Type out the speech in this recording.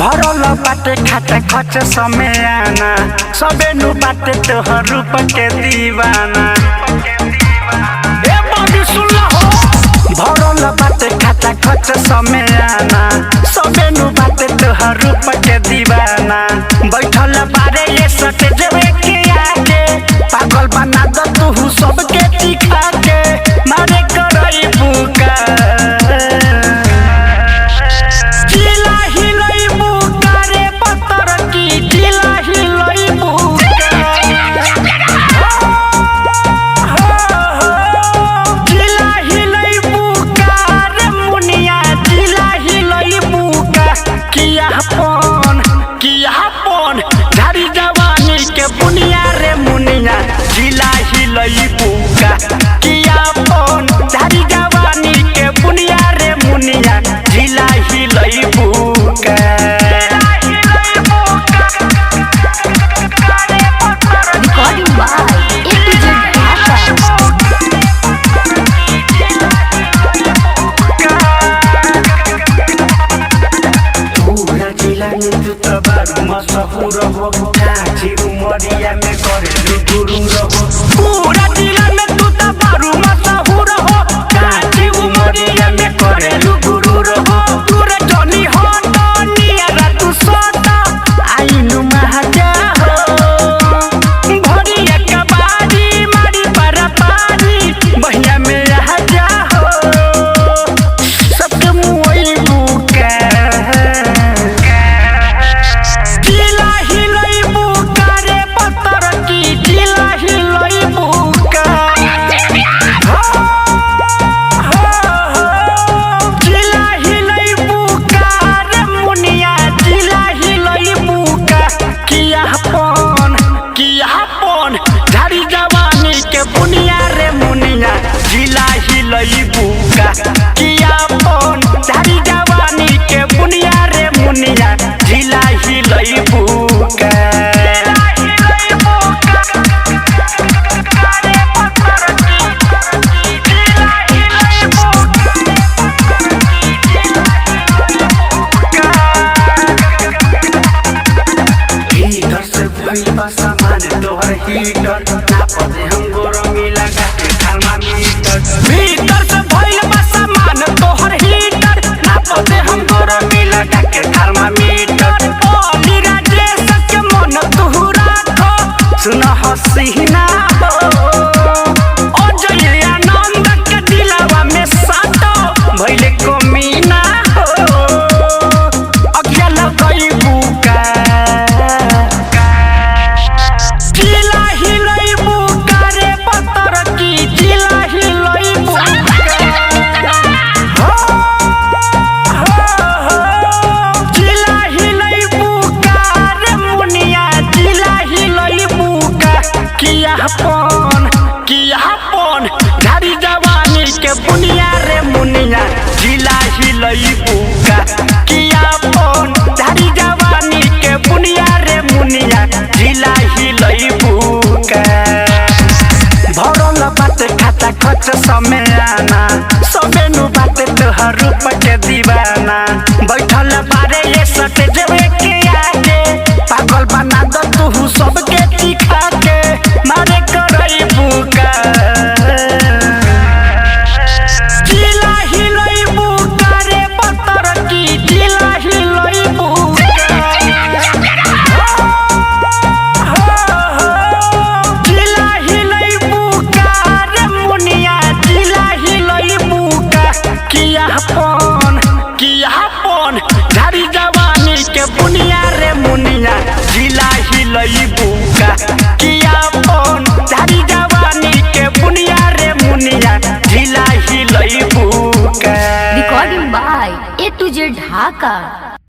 भरल बाटे खाता खच समय आना सबे नु बाटे तोहर रूप के दीवाना। ए बाबी सुन हो भरल बाटे खाता खच समय आना सबे नु बाटे तोहर रूप के दीवाना। बैठल बारे ये सटे जवे के आगे पागल बना द तू सबके दिखा के मारे करई बुका। झाड़ी जवानी के बुनिया रे मुनिया जिला हिलई बुका किया पन। झाड़ी जवानी के बुनिया रे मुनिया जिला हिलई बुका। मशहूर हो काची उमरिया में करे गुरु रहो पूरा जिला में तू तो बारू मशहूर हो काची उमरिया में करे गुरु रहो। तूरे जनी हो तो निया तू सोता आइनु महाजा हो भरिया कबाड़ी मारी पर पानी बहिया में रह जा हो सबके मुई बुका। झाड़ी जवानी के बुनिया रे मुनिया जिला हिलई बुका किया पन। झाड़ी जवानी के बुनिया रे मुनिया जिला हिलई बुका। सामान तोहर हीटर नापते हम गरमी लगा के थर्मामीटर। भीतर से भइल बा सामान तोहर हीटर नापते हम गरमी लगा के थर्मामीटर। ओली राजेश के मन तू राखो सुन हसीना हो अजय आनंद के दिलवा में सातो भइले कमीना हो अगिया लगई बुका। झाड़ी जवानी के बुनिया रे मुनिया जिला हिलई बुका किया पन। झाड़ी जवानी के बुनिया रे मुनिया जिला हिलई बुका। भरल बाटे खाता खच समय आना सबे नु बाटे तोहर रूप के दीवाना। बैठल बारे ये सटे जवे के आगे पागल बना द तू सबके दिखा के मारे करई बुका। झाड़ी जवानी के बुनिया रे मुनिया जिला हिलई बुका किया पन। झाड़ी जवानी के बुनिया रे मुनिया जिला हिलई बुका। Recording by A to Z Dhaka.